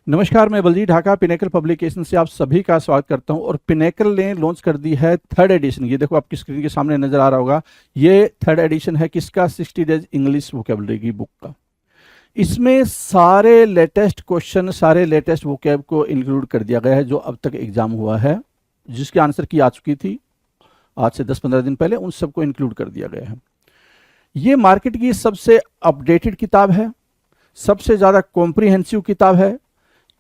नमस्कार, मैं Baljeet Dhaka pinnacle publication से आप सभी का स्वागत करता हूं। और पिनेकल ने लॉन्च कर दी है थर्ड एडिशन। ये देखो आपकी स्क्रीन के सामने नजर आ रहा होगा। ये थर्ड एडिशन है किसका? 60 डेज इंग्लिश वोकेबलरी की बुक का। इसमें सारे लेटेस्ट क्वेश्चन, सारे लेटेस्ट वोकेब को इंक्लूड कर दिया गया है जो अब तक एग्जाम हुआ है, जिसकी आंसर की आ चुकी थी आज से 10-15 दिन पहले, उन सबको इंक्लूड कर दिया गया है। ये मार्केट की सबसे अपडेटेड किताब है, सबसे ज़्यादा कॉम्प्रिहेंसिव किताब है।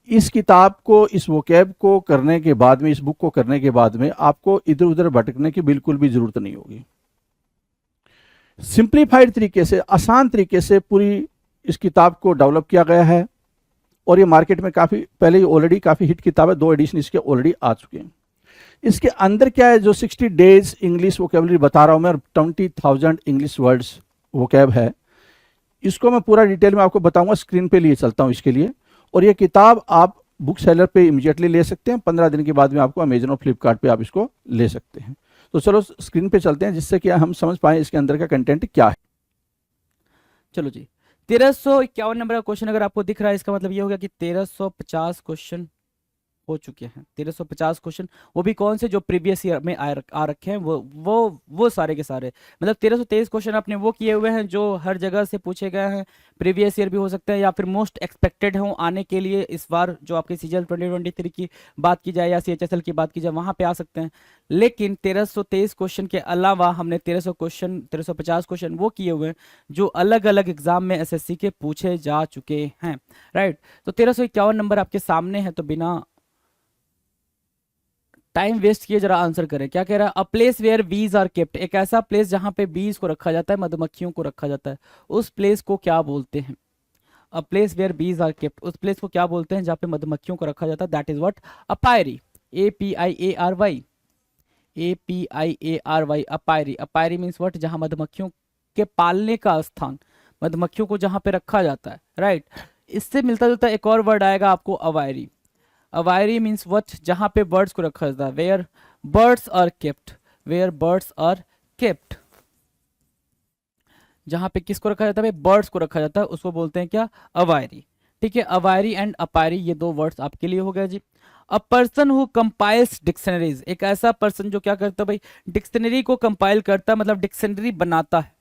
इस किताब को, इस वोकैब को करने के बाद में, इस बुक को करने के बाद में आपको इधर उधर भटकने की बिल्कुल भी जरूरत नहीं होगी। सिंप्लीफाइड तरीके से, आसान तरीके से पूरी इस किताब को डेवलप किया गया है। और ये मार्केट में काफ़ी पहले ही ऑलरेडी काफ़ी हिट किताब है, 2 एडिशन इसके ऑलरेडी आ चुके हैं। इसके अंदर क्या है? जो 60 डेज इंग्लिश वोकेबलरी बता रहा हूं मैं, और 20,000 इंग्लिश वर्ड्स वोकैब है, इसको मैं पूरा डिटेल में आपको बताऊंगा। स्क्रीन पे लिए चलता हूं इसके लिए। और ये किताब आप बुक सेलर पे इमीडिएटली ले सकते हैं। 15 दिन के बाद में आपको अमेजन और फ्लिपकार्ट पे आप इसको ले सकते हैं। तो चलो स्क्रीन पे चलते हैं, जिससे कि हम समझ पाए इसके अंदर का कंटेंट क्या है। चलो जी। 1351 नंबर का क्वेश्चन अगर आपको दिख रहा है, इसका मतलब ये हो गया कि 1350 क्वेश्चन हो चुके हैं। 1350 क्वेश्चन, वो भी कौन से? जो प्रीवियस ईयर में आ रखे हैं, वो सारे के सारे। मतलब 1323 क्वेश्चन आपने वो किए हुए हैं जो हर जगह से पूछे गए हैं। प्रीवियस ईयर भी हो सकते हैं या फिर मोस्ट एक्सपेक्टेड हों आने के लिए इस बार, जो आपके सीजल 2023 की बात की जाए या CHSL की बात की जाए, वहां पे आ सकते हैं। लेकिन 1323 क्वेश्चन के अलावा हमने 1350 क्वेश्चन वो किए हुए हैं जो अलग अलग एग्जाम में SSC के पूछे जा चुके हैं। राइट, तो 1351 नंबर आपके सामने है, तो बिना टाइम वेस्ट किए जरा आंसर करें। क्या कह रहा है? अ place where bees are kept, एक ऐसा प्लेस जहां पे बीज को रखा जाता है, मधुमक्खियों को रखा जाता है, उस प्लेस को क्या बोलते हैं? अ place where bees are kept, उस प्लेस को क्या बोलते हैं जहाँ पे मधुमक्खियों को रखा जाता है? That is what? Apiary. APIARY, APIARY, apiary. Apiary means what? जहां मधुमक्खियों के पालने का स्थान, मधुमक्खियों को जहां पे रखा जाता है। राइट, इससे मिलता जुलता एक और वर्ड आएगा आपको, अवायरी। अवायरी मीन्स व्हाट? जहां पे बर्ड्स को रखा जाता है, where birds are kept, where birds are kept. जहां पे किसको रखा जाता है? बर्ड्स को रखा जाता है, उसको बोलते हैं क्या? अवायरी। ठीक है, अवायरी एंड अपायरी, ये दो वर्ड्स आपके लिए हो गया जी। A person who compiles dictionaries, एक ऐसा पर्सन जो क्या करता है भाई? डिक्शनरी को कंपाइल करता है, मतलब डिक्शनरी बनाता है।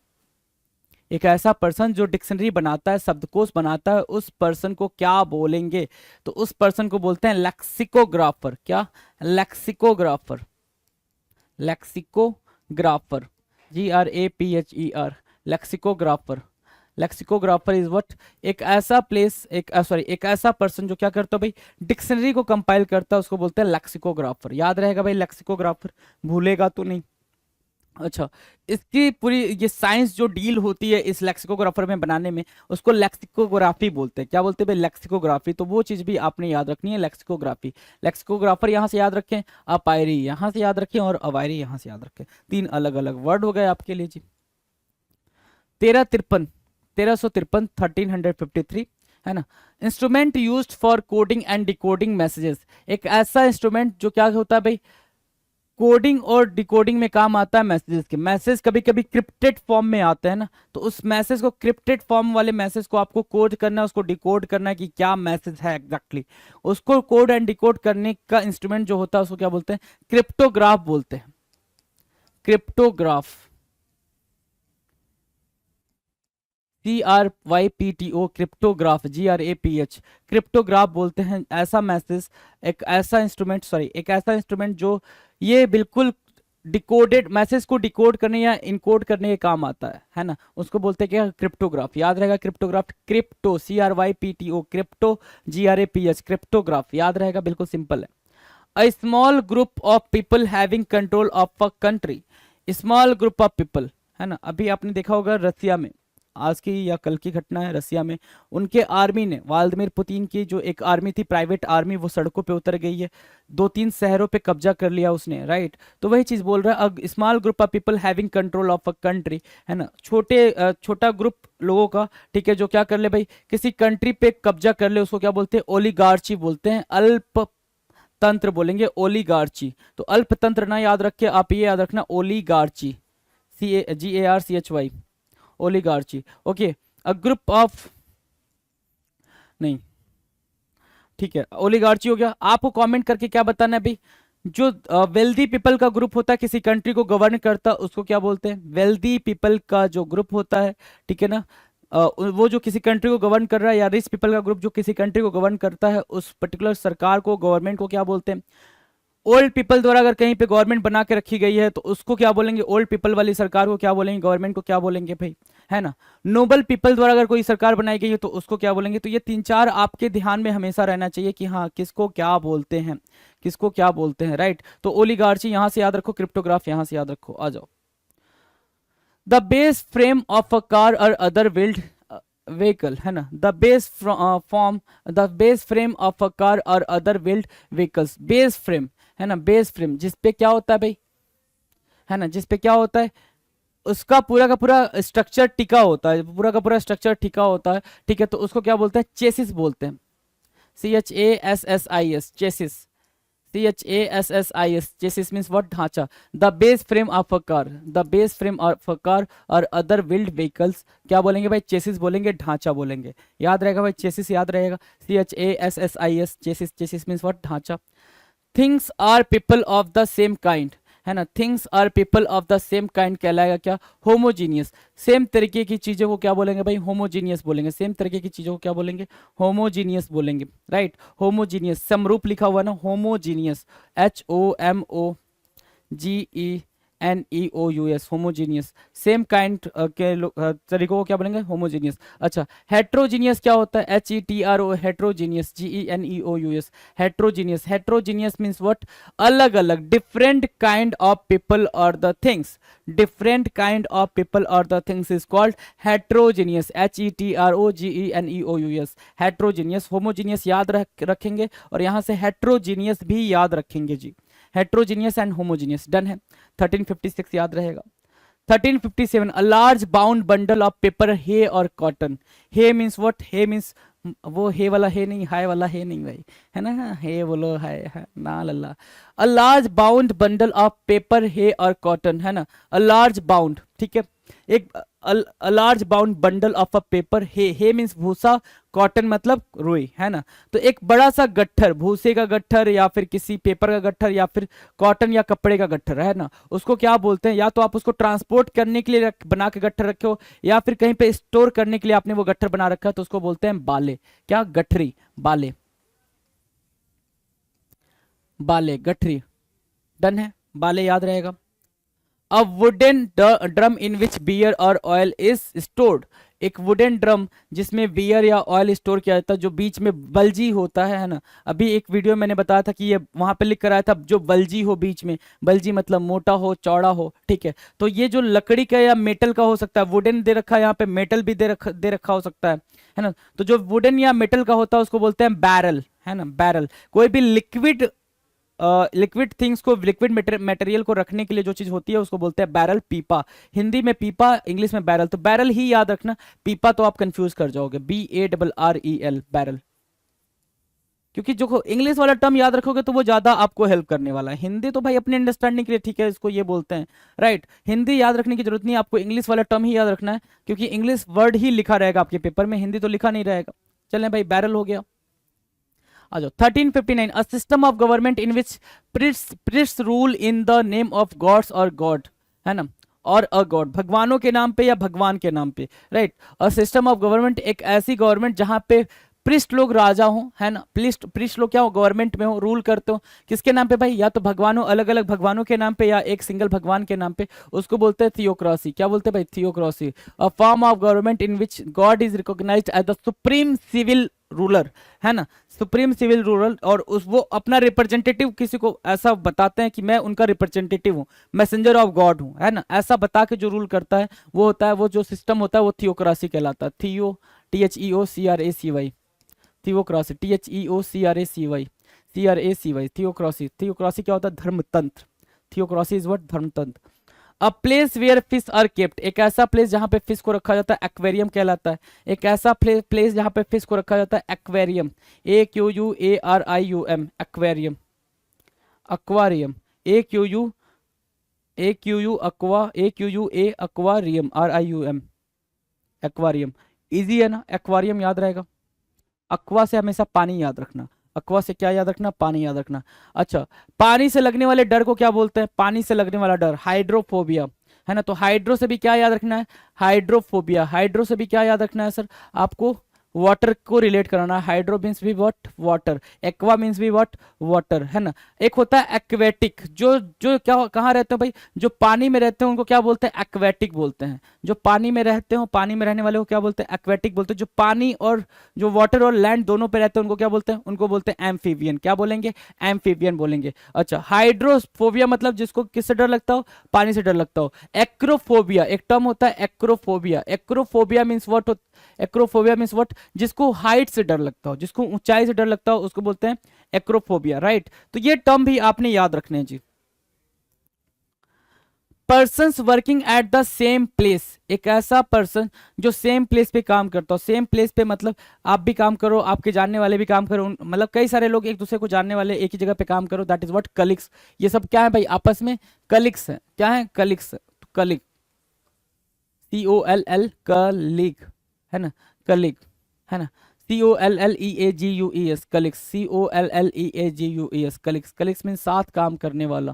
एक ऐसा पर्सन जो डिक्शनरी बनाता है, शब्दकोश बनाता है, उस पर्सन को क्या बोलेंगे? तो उस पर्सन को बोलते हैं लेक्सिकोग्राफर। क्या? Lexicographer, lexicographer, GRAPHER, lexicographer. Lexicographer is what? एक ऐसा प्लेस, एक ऐसा पर्सन जो क्या करता है भाई? डिक्शनरी को कंपाइल करता है, उसको बोलते हैं लेक्सिकोग्राफर। याद रहेगा भाई लेक्सिकोग्राफर, भूलेगा तो नहीं। अच्छा, इसकी पूरी ये साइंस जो डील होती है इस लेक्सिकोग्राफर में बनाने में, उसको लेक्सिकोग्राफी बोलते हैं। क्या बोलते हैं भाई? लेक्सिकोग्राफी। तो वो चीज भी आपने याद रखनी है, लेक्सिकोग्राफी। लेक्सिकोग्राफर यहां से याद रखें, अपायरी यहां से याद रखें, और अवायरी यहां से याद रखें। 3 अलग अलग वर्ड हो गए आपके लिए जी। 1353, 1353 है ना। Instrument used for coding and decoding messages, एक ऐसा इंस्ट्रूमेंट जो क्या होता है भाई? कोडिंग और डिकोडिंग में काम आता है मैसेजेस के। मैसेज कभी कभी क्रिप्टेड फॉर्म में आते हैं ना, तो उस मैसेज को, क्रिप्टेड फॉर्म वाले मैसेज को आपको कोड करना है, उसको डिकोड करना है कि क्या मैसेज है एग्जैक्टली। उसको कोड एंड डिकोड करने का इंस्ट्रूमेंट जो होता है उसको क्या बोलते हैं? क्रिप्टोग्राफ बोलते हैं। Cryptograph, CRYPTO, cryptograph, GRAPH, cryptograph बोलते हैं ऐसा मैसेज, एक ऐसा इंस्ट्रूमेंट, सॉरी, एक ऐसा इंस्ट्रूमेंट जो ये बिल्कुल डिकोडेड मैसेज को डिकोड करने या इनकोड करने के काम आता है ना, उसको बोलते हैं क्या? क्रिप्टोग्राफ। याद रहेगा cryptograph, crypto, CRYPTO, crypto, GRAPH, cryptograph. याद रहेगा, बिल्कुल सिंपल है। A small group of people having control of a country, small group of people है ना। अभी आपने देखा होगा रसिया में, आज की या कल की घटना है, रसिया में उनके आर्मी ने, व्लादिमीर पुतिन की जो एक आर्मी थी, प्राइवेट आर्मी, वो सड़कों पे उतर गई है, 2-3 शहरों पे कब्जा कर लिया उसने। राइट, तो वही चीज बोल रहा है, small group of people having control of a country, है ना, छोटा ग्रुप लोगों का, ठीक है, जो क्या कर ले भाई? किसी कंट्री पे कब्जा कर ले, उसको क्या बोलते हैं? ओलिगार्ची बोलते हैं, अल्प तंत्र बोलेंगे, ओलिगार्ची। तो अल्पतंत्र ना याद रखे आप, ये याद रखना, oligarchy, GARCHY, oligarchy. Okay, a group of, नहीं, ठीक है, ओलिगार्ची हो गया। आपको कमेंट करके क्या बताना है भाई, जो वेल्दी पीपल का ग्रुप होता है किसी कंट्री को गवर्न करता है उसको क्या बोलते हैं, वेल्दी पीपल का जो ग्रुप होता है, ठीक है ना, वो जो किसी कंट्री को गवर्न कर रहा है, या रिच पीपल का ग्रुप जो किसी कंट्री को गवर्न करता है, उस पर्टिकुलर सरकार को, गवर्नमेंट को क्या बोलते हैं। ओल्ड पीपल द्वारा अगर कहीं पे गवर्नमेंट बना के रखी गई है तो उसको क्या बोलेंगे, ओल्ड पीपल वाली सरकार को क्या बोलेंगे, गवर्नमेंट को क्या बोलेंगे भाई, है ना। नोबल पीपल द्वारा अगर कोई सरकार बनाई गई है तो उसको क्या बोलेंगे। तो ये 3-4 आपके ध्यान में हमेशा रहना चाहिए कि हाँ किसको क्या बोलते हैं, किसको क्या बोलते हैं, राइट। तो ओलिगार्ची यहां से याद रखो, क्रिप्टोग्राफ यहां से याद रखो, आ जाओ। The base frame of a car और अदर व्हील्ड व्हीकल, है ना, the base form, the base frame of a car और other wheeled vehicles, base frame, है ना, बेस फ्रेम जिसपे क्या होता है भाई, है ना, जिसपे क्या होता है, उसका पूरा का पूरा स्ट्रक्चर टिका होता है, पूरा का पूरा स्ट्रक्चर टिका होता है, ठीक है। तो उसको क्या बोलते हैं, चेसिस बोलते हैं, CHASSIS, chassis, CHASSIS, chassis means what, ढांचा। The base frame of a car, the base frame of a car और अदर व्हील्ड व्हीकल्स क्या बोलेंगे भाई, चेसिस बोलेंगे, ढांचा बोलेंगे, याद रहेगा भाई, चेसिस याद रहेगा, CHASSIS, chassis, chassis means what, ढांचा। Things are people of the same kind, है ना, things are people of the same kind कहलाएगा क्या, होमोजीनियस। सेम तरीके की चीजों को क्या बोलेंगे भाई, होमोजीनियस बोलेंगे, सेम तरीके की चीजों को क्या बोलेंगे, होमोजीनियस बोलेंगे, राइट। होमोजीनियस समरूप लिखा हुआ ना, homogeneous, HOMOGENEOUS, homogeneous, same kind के तरीकों को क्या बोलेंगे, होमोजीनियस। अच्छा, हेट्रोजीनियस क्या होता है, HETRO, heterogeneous, GENEOUS, heterogeneous, heterogeneous means what, अलग अलग, डिफरेंट काइंड ऑफ पीपल और the things, different kind of people और the things is called heterogeneous, HETROGENEOUS, heterogeneous. Homogeneous याद रखेंगे और यहां से हेट्रोजीनियस भी याद रखेंगे जी, हेट्रोजीनियस एंड होमोजीनियस, डन है। 1356 याद रहेगा। 1357, a large bound bundle of paper, hay और cotton, hay means what, hay means वो हे वाला हे नहीं, हाय वाला हे नहीं भाई, है ना, हे बोलो, हाय है ना लल्ला। A large bound bundle of paper, hay और कॉटन, है ना, अ लार्ज बाउंड, ठीक है, एक a large bound bundle of a paper, hay means भूसा, कॉटन मतलब रुई, है ना। तो एक बड़ा सा गट्ठर, भूसे का गट्ठर या फिर किसी पेपर का गट्ठर या फिर कॉटन या कपड़े का गट्ठर, है ना, उसको क्या बोलते हैं, या तो आप उसको ट्रांसपोर्ट करने के लिए बना के गट्ठर रखे हो, या फिर कहीं पे स्टोर करने के लिए आपने वो गट्ठर बना रखा है, तो उसको बोलते हैं बाले, क्या, गठरी, बाले, बाले, गठरी, डन है, बाले याद रहेगा। A wooden drum in which beer और ऑयल इज स्टोर्ड, एक वुडन ड्रम जिसमें बियर या ऑयल स्टोर किया जाता है, जो बीच में बल्जी होता है ना। अभी एक वीडियो मैंने बताया था कि ये वहां पे लिख कर आया था, जो बल्जी हो बीच में, बल्जी मतलब मोटा हो, चौड़ा हो, ठीक है। तो ये जो लकड़ी का या मेटल का हो सकता है, वुडन दे रखा है यहाँ पे, मेटल भी दे रखा हो सकता है ना। तो जो वुडन या मेटल का होता है उसको बोलते हैं बैरल, है ना, बैरल। कोई भी लिक्विड लिक्विड थिंग्स को, लिक्विड मटेरियल को रखने के लिए जो चीज होती है उसको बोलते हैं बैरल, पीपा, हिंदी में पीपा, इंग्लिश में बैरल। तो बैरल ही याद रखना, पीपा तो आप कंफ्यूज कर जाओगे, BARREL, बैरल। क्योंकि जो इंग्लिश वाला टर्म याद रखोगे तो वो ज्यादा आपको हेल्प करने वाला है, हिंदी तो भाई अपने अंडरस्टैंडिंग के लिए ठीक है, इसको ये बोलते हैं, राइट। हिंदी याद रखने की जरूरत नहीं, आपको इंग्लिश वाला टर्म ही याद रखना है, क्योंकि इंग्लिश वर्ड ही लिखा रहेगा आपके पेपर में, हिंदी तो लिखा नहीं रहेगा। चलें भाई, बैरल हो गया। आ जाओ 1359, a system of government in which priest rule in the name of gods और गॉड, है ना, और अ गॉड, भगवानों के नाम पे या भगवान के नाम पे, right. A system of government, एक ऐसी गवर्नमेंट जहां पे प्रिस्ट लोग राजा हो, है ना, प्रिस्ट लोग क्या हो, गवर्नमेंट में हो, रूल करते हो, किसके नाम पे भाई, या तो भगवानों, अलग अलग भगवानों के नाम पे, या एक सिंगल भगवान के नाम पे, उसको बोलते हैं थियोक्रेसी। क्या बोलते हैं भाई, theocracy. A form of government in which god is recognised as the supreme civil ruler, है ना, सुप्रीम सिविल रूलर। और उस वो अपना रिप्रेजेंटेटिव किसी को ऐसा बताते हैं कि मैं उनका रिप्रेजेंटेटिव हूँ, मैसेंजर ऑफ गॉड हूँ, है ना, ऐसा बता के जो रूल करता है वो होता है, वो जो सिस्टम होता है वो थियोक्रेसी कहलाता है। THEOCRACY, theocracy, THEOCRACY, theocracy. Theocracy क्या होता है, धर्मतंत्र, थियोक्रेसी इज व्हाट, धर्मतंत्र। A place where fish are kept, एक ऐसा प्लेस जहां पे फिश को रखा जाता है, एक्वेरियम कहलाता है। एक ऐसा प्लेस जहां पे फिश को रखा जाता है, aquarium, AQUARIUM, aquarium, aquarium, AQUA aquarium, RIUM, aquarium. Easy है ना, एक्वारियम याद रहेगा। अक्वा से हमेशा पानी याद रखना, अक्वा से क्या याद रखना, पानी याद रखना। अच्छा, पानी से लगने वाले डर को क्या बोलते हैं, पानी से लगने वाला डर हाइड्रोफोबिया, है ना। तो हाइड्रो से भी क्या याद रखना है, हाइड्रोफोबिया। हाइड्रो से भी क्या याद रखना है सर आपको, वाटर को रिलेट कराना है। हाइड्रो मीन्स भी व्हाट, वाटर। एक्वा मीन्स भी व्हाट, वाटर, है ना। एक होता है एक्वेटिक, जो जो क्या कहाँ रहते हैं भाई, जो पानी में रहते हैं उनको क्या बोलते हैं, एक्वेटिक बोलते हैं। जो पानी में रहते हो, पानी में रहने वाले को क्या बोलते हैं, एक्वेटिक बोलते हैं। जो पानी और जो वाटर और लैंड दोनों पे रहते हैं उनको क्या बोलते हैं, उनको बोलते हैं एम्फीबियन। क्या बोलेंगे, एम्फीबियन बोलेंगे। अच्छा, हाइड्रोफोबिया मतलब जिसको किससे डर लगता हो, पानी से डर लगता हो। एक्रोफोबिया एक टर्म होता है, acrophobia. Acrophobia means what, acrophobia means what, जिसको हाइट से डर लगता हो, जिसको ऊंचाई से डर लगता हो उसको बोलते हैं एक्रोफोबिया, राइट। तो ये टर्म भी आपने याद रखने हैं जी। Persons working at the same place, एक ऐसा पर्सन जो सेम प्लेस पे काम करता हो। सेम प्लेस पे मतलब आप भी काम करो, आपके जानने वाले भी काम करो, मतलब कई सारे लोग एक दूसरे को जानने वाले एक ही जगह पे काम करो, दैट इज व्हाट कलिग्स। ये सब क्या है भाई, आपस में कलिग्स है। क्या है, कलिग्स, कलिग, COLL, कलिग, है ना, कलिग, है ना। COLLEAGUES, colleagues, COLLEAGUES, colleagues. Colleagues mean साथ काम करने वाला,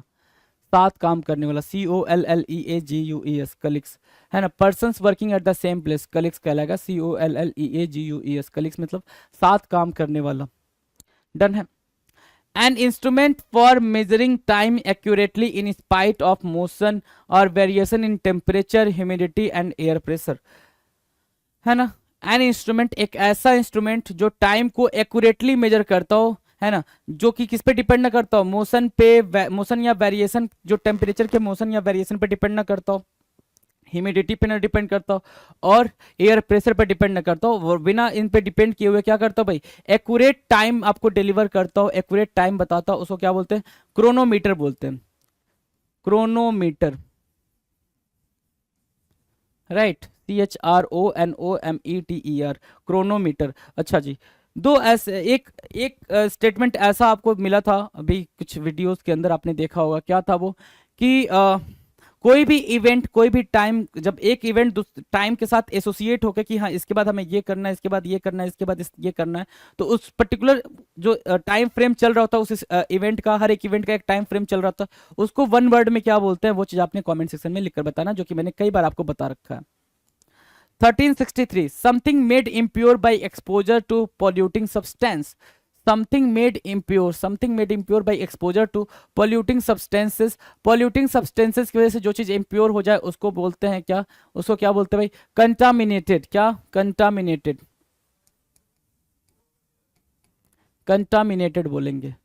साथ काम करने वाला, COLLEAGUES, कलिग्स, है ना। Persons working at the same place, colleagues कहलाएगा, COLLEAGUES, कलिग्स मतलब साथ काम करने वाला। डन है। An instrument for measuring time accurately in spite of motion और variation in temperature, humidity and air pressure, है ना। एन इंस्ट्रूमेंट एक ऐसा इंस्ट्रूमेंट जो टाइम को एक्यूरेटली मेजर करता हो, है ना, जो कि किस पे डिपेंड ना करता हो, मोशन पे, मोशन या वेरिएशन, जो टेम्परेचर के मोशन या वेरिएशन पे डिपेंड ना करता हो, ह्यूमिडिटी पे ना डिपेंड करता हो, और एयर प्रेशर पे डिपेंड ना करता हो, बिना इन पे डिपेंड किए हुए क्या करता हो भाई, एक्यूरेट टाइम आपको डिलीवर करता हो, एक्यूरेट टाइम बताता हो, उसको क्या बोलते हैं, क्रोनोमीटर बोलते हैं, क्रोनोमीटर, राइट। CHRONOMETER, chronometer. अच्छा जी, दो ऐसे, एक एक स्टेटमेंट ऐसा आपको मिला था अभी कुछ वीडियोस के अंदर, आपने देखा होगा, क्या था वो, कि कोई भी इवेंट, कोई भी टाइम, जब एक इवेंट टाइम के साथ एसोसिएट होकर कि हाँ इसके बाद हमें ये करना है, इसके बाद ये करना है, इसके बाद ये करना है, तो उस पर्टिकुलर जो टाइम फ्रेम चल रहा होता है उस इवेंट का, हर एक इवेंट का एक टाइम फ्रेम चल रहा था, उसको वन वर्ड में क्या बोलते हैं, वो चीज आपने कमेंट सेक्शन में लिखकर बताना, जो कि मैंने कई बार आपको बता रखा है। 1363, something made impure by exposure to polluting substance, something made impure, something made impure by exposure to polluting substances, polluting substances की वजह से जो चीज impure हो जाए उसको बोलते हैं क्या, उसको क्या बोलते हैं भाई, contaminated। क्या, contaminated, contaminated बोलेंगे,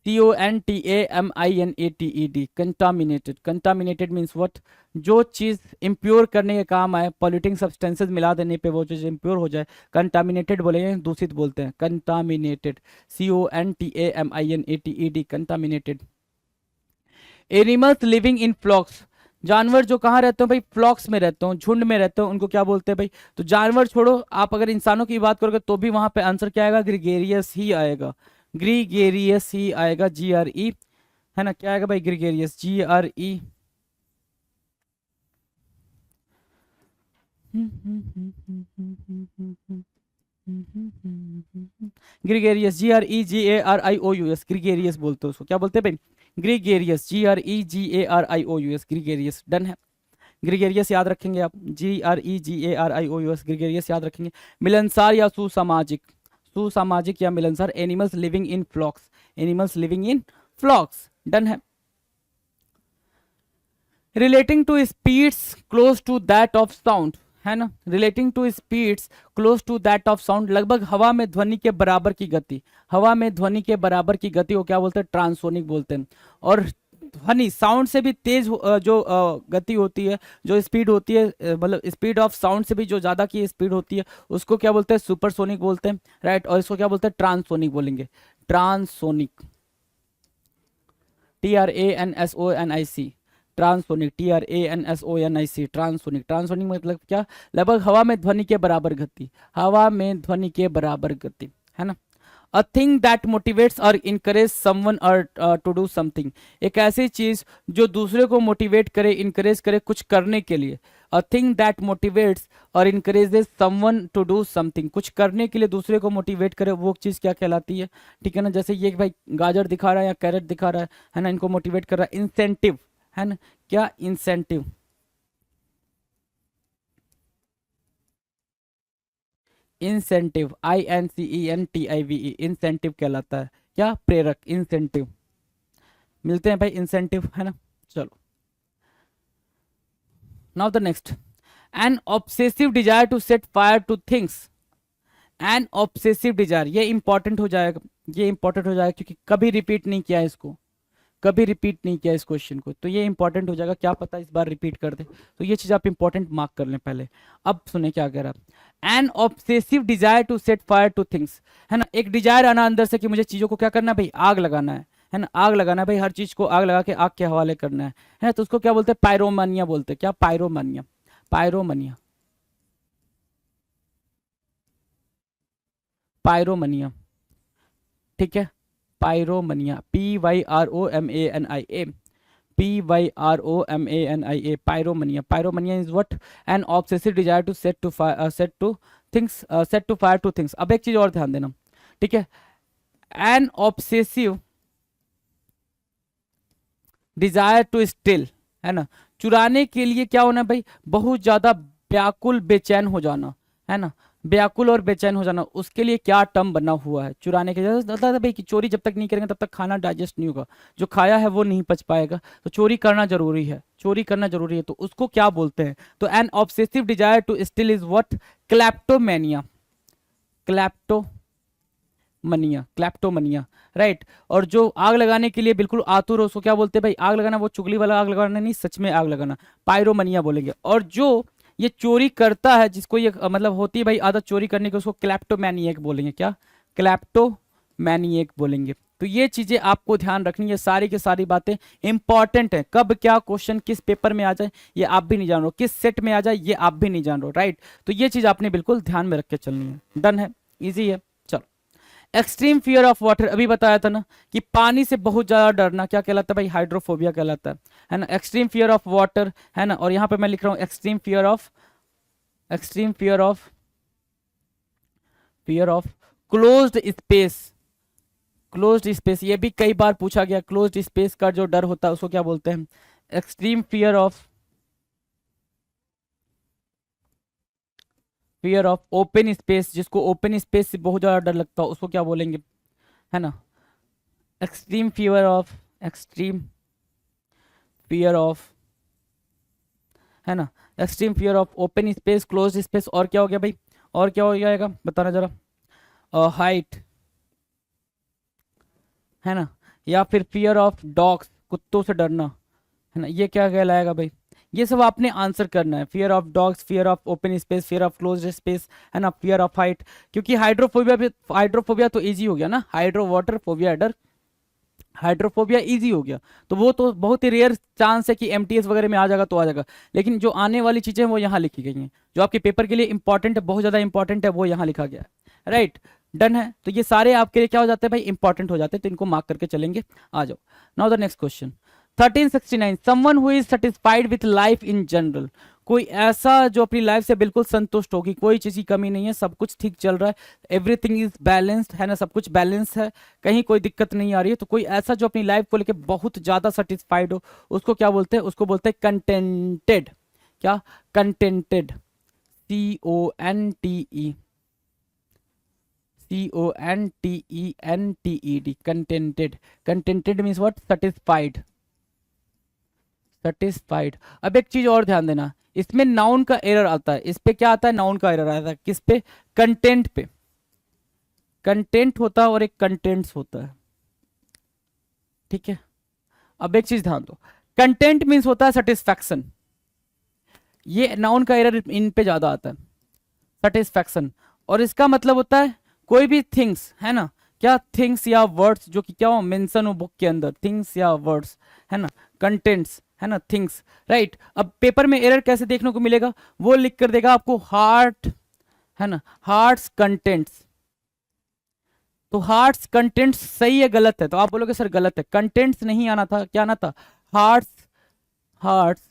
CONTAMINATED, contaminated. Contaminated means what, जो चीज इम्प्योर करने के काम आए, पॉल्यूटिंग सब्सटेंसेस मिला देने पे वो चीज इम्प्योर हो जाए, कंटामिनेटेड बोलेंगे, दूषित बोलते हैं, contaminated, CONTAMINATED, contaminated. Animals living in flocks, जानवर जो कहाँ रहते हो भाई, फ्लॉक्स में रहते हो, झुंड में रहते हो, उनको क्या बोलते हैं भाई। तो जानवर छोड़ो, आप अगर इंसानों की बात करोगे तो भी वहां पे आंसर क्या आएगा, ग्रीगेरियस ही आएगा, ग्रीगेरियस ही आएगा, GRE, है ना। क्या आएगा भाई, gregarious, GRE। Gregarious, GREGARIOUS, gregarious बोलते हो उसको, क्या बोलते हैं भाई, ग्रीगेरियस, GREGARIOUS, ग्रीगेरियस। डन है, ग्रीगेरियस याद रखेंगे आप, GREGARIOUS, ग्रीगेरियस याद रखेंगे। मिलनसार या सुसामाजिक, सुसामाजिक या मिलनसार, animals living in flocks, animals living in flocks. Done है। Relating to speeds close to that of sound, है ना, relating to speeds close to that of sound, लगभग हवा में ध्वनि के बराबर की गति, हवा में ध्वनि के बराबर की गति को क्या बोलते हैं, ट्रांसोनिक बोलते हैं। और ध्वनि साउंड से भी तेज जो गति होती है, जो स्पीड होती है, मतलब स्पीड ऑफ साउंड से भी जो ज्यादा की स्पीड होती है उसको क्या बोलते हैं, सुपरसोनिक बोलते हैं, राइट। और इसको क्या बोलते हैं, ट्रांसोनिक बोलेंगे, transonic, TRANSONIC, transonic, TRANSONIC, transonic. Transonic मतलब क्या, लगभग हवा में ध्वनि के बराबर गति, हवा में ध्वनि के बराबर गति, है ना। अ थिंग दैट मोटिवेट्स और इनकरेज समवन और टू डू समथिंग, एक ऐसी चीज जो दूसरे को मोटिवेट करे, इनकरेज करे कुछ करने के लिए, अ थिंग दैट मोटिवेट्स और encourages someone to do something, कुछ करने के लिए दूसरे को मोटिवेट करे, वो चीज़ क्या कहलाती है? ठीक है ना, जैसे ये भाई गाजर दिखा रहा है या कैरेट दिखा रहा है ना, इनको मोटिवेट कर रहा है, इंसेंटिव है ना, क्या इंसेंटिव, इंसेंटिव, INCENTIVE, इंसेंटिव कहलाता है, क्या? प्रेरक, इंसेंटिव। मिलते हैं भाई इंसेंटिव, है ना। चलो, now the next, an obsessive desire to set fire to things, an obsessive desire, ये इंपॉर्टेंट हो जाएगा, ये इंपॉर्टेंट हो जाएगा क्योंकि कभी रिपीट नहीं किया है इसको, कभी रिपीट नहीं किया इस क्वेश्चन को, तो ये इंपॉर्टेंट हो जाएगा, क्या पता इस बार रिपीट कर दे, तो ये चीज आप इंपॉर्टेंट मार्क कर लें पहले। अब सुने क्या कह रहा है, an obsessive desire to set fire to things, है ना, एक डिजायर आना अंदर से कि मुझे चीजों को क्या करना है भाई, आग लगाना है ना, आग लगाना है भाई, हर चीज को आग लगा के आग के हवाले करना है ना, तो उसको क्या बोलते हैं? पायरोमानिया बोलते हैं, क्या? पायरोमानिया, पायरोमनिया, पायरोमनिया, ठीक है, pyromania, PYROMANIA, PYROMANIA, pyromania, pyromania is what? An obsessive desire to set to things, set to fire to things. अब एक चीज और ध्यान देना, ठीक है, an obsessive desire to steal, है ना, चुराने के लिए क्या होना भाई? बहुत ज्यादा व्याकुल बेचैन हो जाना, है ना, व्याकुल और बेचैन हो जाना, उसके लिए क्या टर्म बना हुआ है? चुराने के लिए होता है भाई कि चोरी जब तक नहीं करेंगे तब तक खाना डाइजेस्ट नहीं होगा, जो खाया है वो नहीं पच पाएगा, तो चोरी करना जरूरी है, चोरी करना जरूरी है, तो उसको क्या बोलते हैं? तो an obsessive desire to steal is what? Kleptomania, kleptomania, kleptomania, right. और जो आग लगाने के लिए बिल्कुल आतुर हो, उसको क्या बोलते हैं भाई? आग लगाना, वो चुगली वाला आग लगाना नहीं, सच में आग लगाना, पायरोमनिया बोलेंगे। और जो ये चोरी करता है, जिसको ये मतलब होती है भाई आदत चोरी करने की, उसको क्लैप्टोमैनिएक बोलेंगे, क्या? क्लैप्टोमैनिएक बोलेंगे। तो ये चीजें आपको ध्यान रखनी है, सारी की सारी बातें इंपॉर्टेंट है, कब क्या क्वेश्चन किस पेपर में आ जाए ये आप भी नहीं जान रहे हो, किस सेट में आ जाए ये आप भी नहीं जान रहे हो, राइट। तो ये चीज आपने बिल्कुल ध्यान में रख के चलनी है। डन है, इजी है। चलो, एक्सट्रीम फियर ऑफ वाटर, अभी बताया था ना कि पानी से बहुत ज्यादा डरना क्या कहलाता है भाई? हाइड्रोफोबिया कहलाता है ना। एक्सट्रीम फियर ऑफ वाटर, है ना, और यहां पे मैं लिख रहा हूं extreme fear of, extreme fear of closed space, closed space, ये भी कई बार पूछा गया, क्लोज्ड स्पेस का जो डर होता है उसको क्या बोलते हैं? Extreme fear of open space, जिसको ओपन स्पेस से बहुत ज्यादा डर लगता है उसको क्या बोलेंगे, है ना? Extreme fear of, extreme fear of, है ना, extreme fear of open space, close space, और क्या हो गया भाई? और क्या हो जाएगा बताना जरा? हाइट, है ना, या फिर फियर ऑफ डॉग्स, कुत्तों से डरना, है ना, ये क्या कहलाएगा भाई? ये सब आपने आंसर करना है, fear of dogs, fear of open space, fear of close space, है ना, फियर ऑफ हाइट। क्योंकि हाइड्रोफोबिया भी, हाइड्रोफोबिया तो इजी हो गया ना, हाइड्रो वाटर फोबिया डर, हाइड्रोफोबिया इजी हो गया, तो वो तो बहुत ही रेयर चांस है कि एमटीएस वगैरह में आ जाएगा तो आ जाएगा, लेकिन जो आने वाली चीजें वो यहाँ लिखी गई हैं, जो आपके पेपर के लिए इंपॉर्टेंट है, बहुत ज्यादा इंपॉर्टेंट है, वो यहाँ लिखा गया है, राइट। डन है, तो ये सारे आपके लिए क्या हो जाते हैं भाई? इंपॉर्टेंट हो जाते हैं, तो इनको मार्क करके चलेंगे। आ जाओ, now the next question, 1369, someone who is satisfied with life in general, कोई ऐसा जो अपनी लाइफ से बिल्कुल संतुष्ट होगी, कोई चीज की कमी नहीं है, सब कुछ ठीक चल रहा है, एवरीथिंग इज बैलेंस्ड, है ना, सब कुछ बैलेंस है, कहीं कोई दिक्कत नहीं आ रही है, तो कोई ऐसा जो अपनी लाइफ को लेकर बहुत ज्यादा सेटिस्फाइड हो, उसको क्या बोलते हैं? उसको बोलते हैं कंटेंटेड, क्या? Contented, CONTE, CONTENTED, contented, contented means what? Satisfied, satisfied. अब एक चीज और ध्यान देना, इसमें नाउन का एरर आता है, इस पे क्या आता है? नाउन का एरर आता है, किस पे? कंटेंट पे, कंटेंट होता है और एक कंटेंट्स होता है, ठीक है। अब एक चीज ध्यान दो, कंटेंट मीन्स होता है सेटिस्फैक्शन, ये नाउन का एरर इन पे ज्यादा आता है, सेटिस्फैक्शन, और इसका मतलब होता है कोई भी थिंग्स, है ना, क्या? थिंग्स या वर्ड्स जो कि क्या हो मेंशन हो बुक के अंदर, थिंग्स या वर्ड्स, है ना, कंटेंट्स, है ना, थिंग्स, राइट। अब पेपर में एरर कैसे देखने को मिलेगा? वो लिख कर देगा आपको हार्ट, है ना, हार्ट्स कंटेंट्स, तो हार्ट्स कंटेंट्स सही है गलत है? तो आप बोलोगे सर गलत है, कंटेंट्स नहीं आना था, क्या आना था? हार्ट्स, हार्ट्स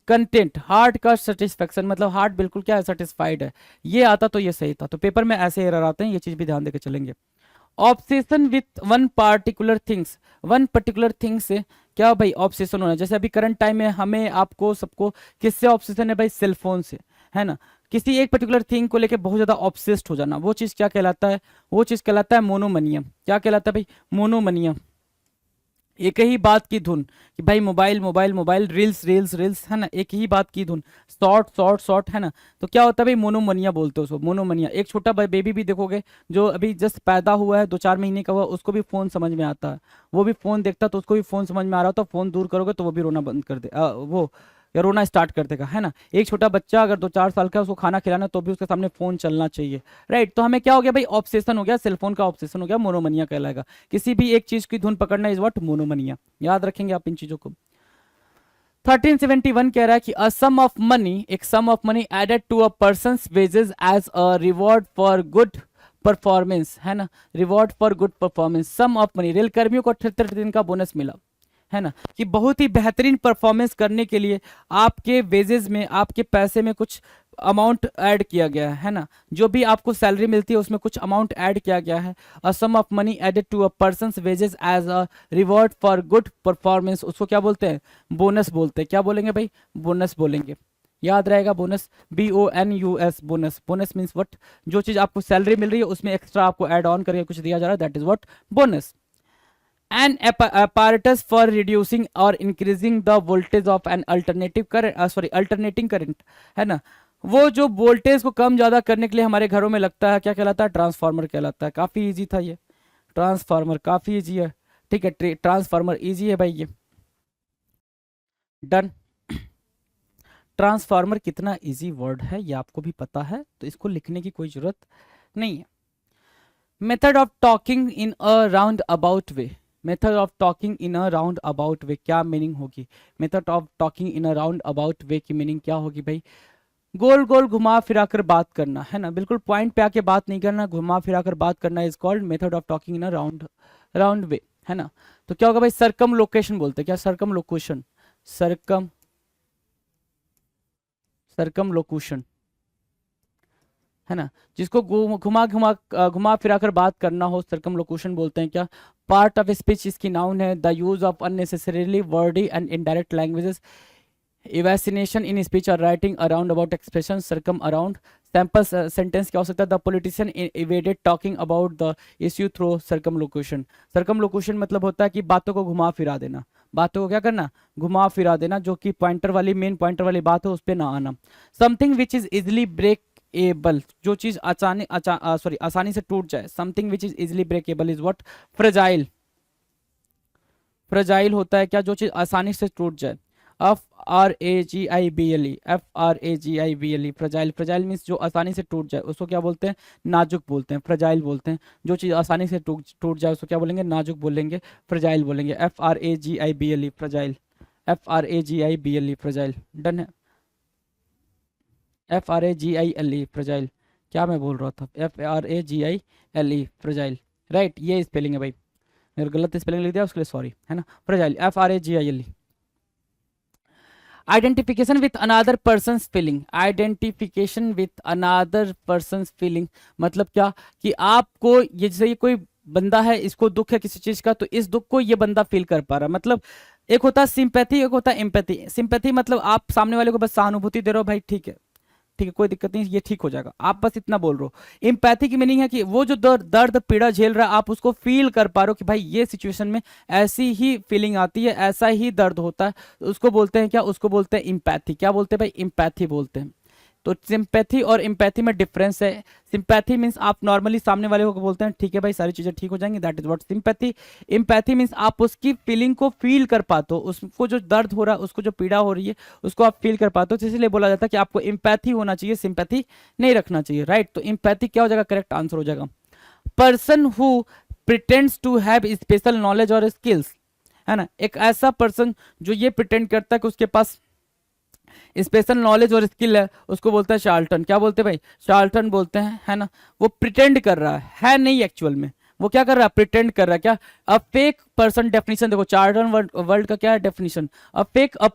कंटेंट, हार्ट का सेटिस्फेक्शन मतलब हार्ट बिल्कुल क्या है, सेटिस्फाइड है। ये आता तो ये सही था। तो पेपर में ऐसे एरर आते हैं, ये चीज भी ध्यान देके चलेंगे। Obsession with one particular things, one particular thing से क्या भाई ऑब्सेशन होना। जैसे अभी करंट टाइम में हमें आपको सबको किससे ऑब्सेशन है भाई, सेलफोन से, है ना। किसी एक पर्टिकुलर थिंग को लेके बहुत ज्यादा ऑब्सेस्ड हो जाना, वो चीज क्या कहलाता है, वो चीज कहलाता है मोनोमनिया। क्या कहलाता है भाई, मोनोमनिया। एक ही बात की धुन कि भाई mobile mobile mobile, reels reels reels, है ना, एक ही बात की धुन, शॉर्ट शॉर्ट शॉर्ट, है ना। तो क्या होता है भाई, मोनोमनिया बोलते हो उसको, मोनोमनिया। एक छोटा बेबी भी देखोगे जो अभी जस्ट पैदा हुआ है, 2-4 महीने का हुआ, उसको भी फोन समझ में आता है, वो भी फोन देखता है तो उसको भी फोन समझ में आ रहा होता है। फोन दूर करोगे तो वो भी रोना बंद कर दे, वो या रोना स्टार्ट कर देगा, है ना। एक छोटा बच्चा अगर 2-4 साल का है, उसको खाना खिलाना तो भी उसके सामने फोन चलना चाहिए, राइट। तो हमें क्या हो गया भाई, ऑब्सेशन हो गया, सेलफोन का ऑब्सेशन हो गया, मोनोमनिया कहलाएगा। किसी भी एक चीज की धुन पकड़ना इज व्हाट, मोनोमनिया। याद रखेंगे आप इन चीजों को। 1371 कह रहा है कि अ सम ऑफ मनी, एक sum of money added to a person's wages as a reward for good performance, है ना, reward for good performance. Sum of money, rail कर्मियों को 78 दिन का बोनस मिला, है ना, कि बहुत ही बेहतरीन परफॉर्मेंस करने के लिए आपके वेजेस में, आपके पैसे में कुछ अमाउंट ऐड किया गया है ना। जो भी आपको सैलरी मिलती है उसमें कुछ अमाउंट ऐड किया गया है। A sum of money added to a person's wages as a reward for good performance, उसको क्या बोलते हैं, बोनस बोलते हैं। क्या बोलेंगे भाई, बोनस बोलेंगे। याद रहेगा bonus, BONUS, bonus. Bonus means what, जो चीज आपको सैलरी मिल रही है उसमें एक्स्ट्रा आपको ऐड ऑन करके कुछ दिया जा रहा है, that is what, bonus. An apparatus for reducing or increasing the voltage of an alternative current, alternating current, है ना। वो जो वोल्टेज को कम ज्यादा करने के लिए हमारे घरों में लगता है, क्या कहलाता है, ट्रांसफार्मर कहलाता है। काफी इजी था ये, ट्रांसफार्मर काफी इजी है, ठीक है, ट्रांसफार्मर इजी है भाई ये, डन। ट्रांसफार्मर कितना इजी वर्ड है ये आपको भी पता है, तो इसको लिखने की कोई जरूरत नहीं है। Method of talking in a round about way, method of talking in a round about way क्या मीनिंग होगी, method of talking in a round about way की मीनिंग क्या होगी भाई, गोल गोल घुमा फिरा कर बात करना, है ना, बिल्कुल पॉइंट पे आके बात नहीं करना, घुमा फिरा कर बात करना is called method of talking in a round way, है ना। तो क्या होगा भाई, सरकम लोकेशन बोलते हैं, क्या, सरकम लोकेशन, सरकम सरकम लोकेशन, है ना। जिसको घुमा घुमा घुमा फिरा कर बात करना हो, सरकम लोकेशन बोलते हैं। क्या, पार्ट ऑफ स्पीच इसकी नाउन है। The use of unnecessarily wordy and indirect languages, evasion in speech और writing, around about expression, circum around. Sample sentence क्या हो सकता है, the politician evaded talking about the issue through circumlocution. Circumlocution मतलब होता है कि बातों को घुमा फिरा देना, बातों को क्या करना, घुमा फिरा देना, जो कि पॉइंटर वाली, मेन पॉइंटर वाली बात है उस पर ना आना। Something which is easily breakable, जो चीज आसानी से टूट जाए, something which is easily breakable is what, fragile. Fragile होता है क्या, जो चीज आसानी से टूट जाए। FRAGIBLE, FRAGIBLE, fragile. Fragile means जो आसानी से टूट जाए, उसको क्या बोलते हैं, नाजुक बोलते हैं, फ्रेजाइल बोलते हैं। जो चीज आसानी से टूट जाए उसको क्या बोलेंगे, नाजुक बोलेंगे, फ्रेजाइल बोलेंगे। FRAGIBLE, fragile, FRAGIBLE, fragile, done है। FRAGILE, फ्रेजाइल, क्या मैं बोल रहा था, FRAGILE, फ्रेजाइल, राइट, ये स्पेलिंग है भाई, अगर गलत स्पेलिंग लिख दिया उसके लिए सॉरी, है ना। Fragile, FRAGILE। Identification with another person feeling, identification with another person feeling मतलब क्या, कि आपको ये, जैसे ये कोई बंदा है, इसको दुख है किसी चीज का, तो इस दुख को ये बंदा फील कर पा रहा है। मतलब एक होता है सिंपैथी, एक होता है एम्पैथी। सिंपैथी मतलब आप सामने वाले को बस सहानुभूति दे रहे हो, भाई ठीक है, ठीक है, कोई दिक्कत नहीं, ये ठीक हो जाएगा, आप बस इतना बोल रहे हो। एम्पैथी की मीनिंग है कि वो जो दर्द पीड़ा झेल रहा है, आप उसको फील कर पा रहे हो कि भाई ये सिचुएशन में ऐसी ही फीलिंग आती है, ऐसा ही दर्द होता है, उसको बोलते हैं क्या, उसको बोलते हैं एम्पैथी। क्या बोलते हैं भाई, एम्पैथी बोलते हैं। तो सिंपैथी और एम्पैथी में डिफरेंस है। सिंपैथी मीन्स आप नॉर्मली सामने वाले को बोलते हैं ठीक है भाई सारी चीजें ठीक हो जाएंगी, that is what sympathy. Empathy means आप उसकी फीलिंग को फील कर पाते हो, उसको जो दर्द हो रहा है, उसको जो पीड़ा हो रही है, उसको आप फील कर पाते हो। तो इसलिए बोला जाता है कि आपको एम्पैथी होना चाहिए, सिंपैथी नहीं रखना चाहिए, राइट। तो एम्पैथी क्या हो जाएगा, करेक्ट आंसर हो जाएगा। Person who pretends to have special knowledge और स्किल्स, है ना, एक ऐसा पर्सन जो ये प्रिटेंड करता है कि उसके पास स्पेशल नॉलेज और स्किल है, उसको बोलते हैं शार्लटन। क्या बोलते हैं भाई, शार्लटन बोलते हैं, है ना। वो प्रिटेंड कर रहा है नहीं एक्चुअल में, वो क्या कर रहा है, प्रिटेंड कर रहा है। क्या, अ फेक पर्सन, डेफिनेशन देखो चार्टन वर्ल्ड का क्या है definition, a fake a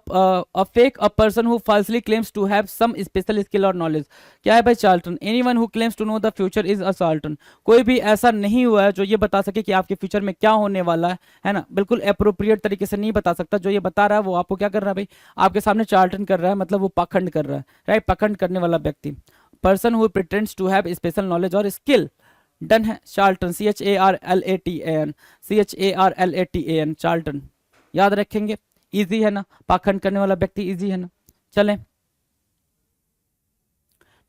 person who falsely claims to have some special skill और नॉलेज। क्या है भाई charlatan, anyone who claims to know the future is a charlatan. कोई भी ऐसा नहीं हुआ है जो ये बता सके कि आपके फ्यूचर में क्या होने वाला है ना, बिल्कुल अप्रोप्रिएट तरीके से नहीं बता सकता। जो ये बता रहा है वो आपको क्या कर रहा है भाई, आपके सामने चार्टन कर रहा है, मतलब वो पाखंड कर रहा है, राइट, पाखंड करने वाला व्यक्ति। Person who pretends to have special knowledge और स्किल, डन है, चार्ल्टन, CHARLATAN, CHARLATAN, चार्ल्टन, याद रखेंगे, इजी है ना, पाखंड करने वाला व्यक्ति, इजी है ना। चलें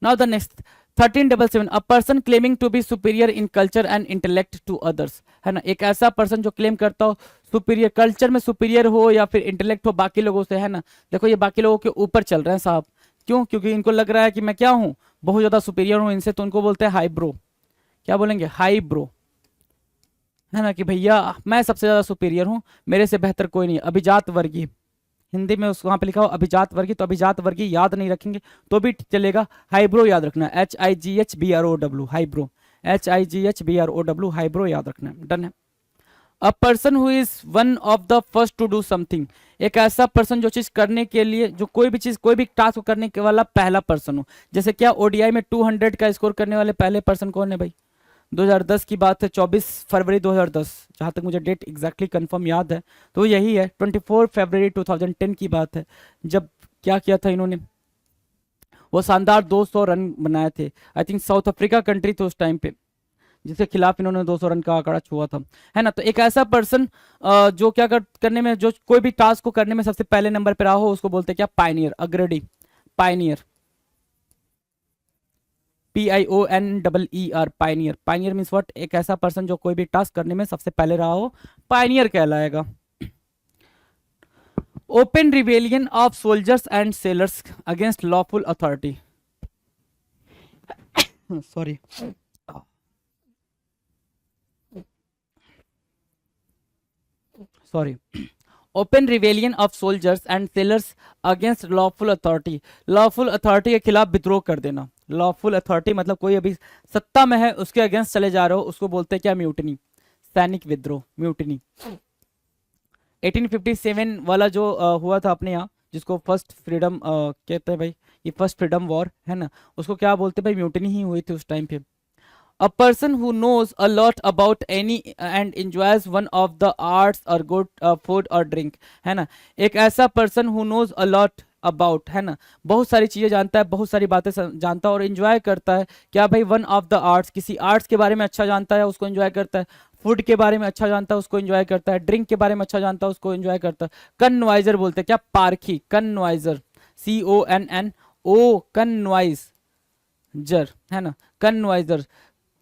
now the next 1377, a person claiming to be superior in culture and intellect to others, है ना, एक ऐसा पर्सन जो क्लेम करता हो सुपीरियर, कल्चर में सुपीरियर हो या फिर इंटेलेक्ट हो बाकी लोगों से, है ना। देखो ये बाकी लोगों के ऊपर चल रहे हैं साहब, क्यों, क्योंकि इनको लग रहा है कि मैं क्या हूं, बहुत ज्यादा सुपीरियर हूं इनसे, तो उनको बोलते हैं हाई ब्रो। क्या बोलेंगे, हाई ब्रो, है ना, कि भैया मैं सबसे ज्यादा सुपीरियर हूं, मेरे से बेहतर कोई नहीं। अभिजात वर्गीय, हिंदी में उस वहां पे लिखा हो अभिजात वर्गीय, तो अभिजात वर्गीय याद नहीं रखेंगे तो भी चलेगा, हाईब्रो याद रखना, HIGHBROW, हाईब्रो, HIGHBROW, हाईब्रो याद रखना, डन है। A person who is one of the first to do something, एक ऐसा पर्सन जो चीज करने के लिए, जो कोई भी चीज, कोई भी टास्क करने के वाला पहला पर्सन हो। जैसे क्या ODI में 200 का स्कोर करने वाले पहले पर्सन कौन है भाई, 2010 की बात है, 24 फरवरी 2010, जहां तक मुझे डेट एग्जैक्टली कंफर्म याद है तो यही है, 24 फरवरी 2010 की बात है, जब क्या किया था इन्होंने, वो शानदार 200 रन बनाए थे। I think south Africa country थे उस टाइम पे, जिसके खिलाफ इन्होंने 200 रन का आंकड़ा छुआ था, है ना। तो एक ऐसा पर्सन जो क्या करने में, जो कोई भी टास्क को करने में सबसे पहले नंबर पे रहा हो, उसको बोलते हैं क्या, पायनियर, अग्रणी, Pioneer, PIONER, Pioneer, Pioneer means what, एक ऐसा पर्सन जो कोई भी टास्क करने में सबसे पहले रहा हो, पायनियर कहलाएगा। Open rebellion of soldiers and sellers against lawful authority, sorry, sorry, open rebellion of soldiers and sellers against lawful authority, lawful authority के खिलाफ विद्रोह कर देना। लॉफुल अथॉरिटी मतलब कोई अभी सत्ता में है उसके अगेंस्ट चले जा रहे हो, उसको बोलते हैं क्या, म्यूटनी, सैनिक विद्रोह, म्यूटनी। 1857 वाला जो हुआ था अपने यहाँ, जिसको फर्स्ट फ्रीडम कहते हैं भाई, ये फर्स्ट फ्रीडम वॉर है ना, उसको क्या बोलते हैं भाई, म्यूटनी ही हुई थी उस टाइम पे। A person who knows a lot about any and enjoys one of the arts or good food or drink, है ना, एक ऐसा person who knows a lot about, है ना, बहुत सारी चीजें जानता है, बहुत सारी बातें जानता है और enjoy करता है, क्या भाई, one of the arts, किसी आर्ट्स के बारे में अच्छा जानता है उसको enjoy करता है, फूड के बारे में अच्छा जानता है उसको एंजॉय करता है, ड्रिंक के बारे में अच्छा जानता है उसको एंजॉय करता है। कन्वाइजर बोलते हैं क्या, पारखी, कन्वाइजर, CONNO, कन्वाइजर, है ना, कन्वाइजर,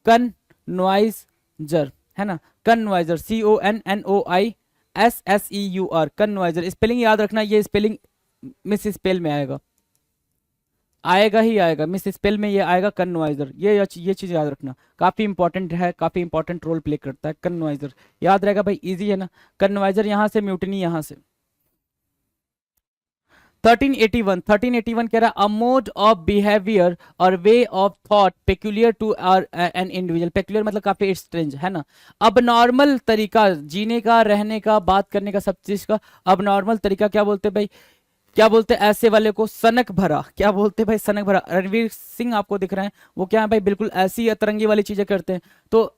कन्वाइजर, है ना, कन्वाइजर, CONNOISSEUR, कन्वाइजर। स्पेलिंग याद रखना, ये स्पेलिंग मिस स्पेल में आएगा, आएगा ही आएगा, मिस स्पेल में ये आएगा, कन्वाइजर, ये चीज याद रखना, काफी इंपॉर्टेंट है, काफी इंपॉर्टेंट रोल प्ले करता है कन्वाइजर, याद रहेगा भाई, इजी है ना। कन्वाइजर यहाँ से, म्यूटनी यहाँ से। 1381 कह रहा है, अ मोड ऑफ बिहेवियर और way of thought peculiar to an individual, peculiar मतलब काफी स्ट्रेंज, है ना, अब नॉर्मल तरीका जीने का, रहने का, बात करने का, सब चीज का अब नॉर्मल तरीका, क्या बोलते हैं भाई, क्या बोलते हैं ऐसे वाले को, सनक भरा, क्या बोलते हैं भाई, सनक भरा। रणवीर सिंह आपको दिख रहे हैं, वो क्या है भाई, बिल्कुल ऐसी अतरंगी वाली चीजें करते हैं। तो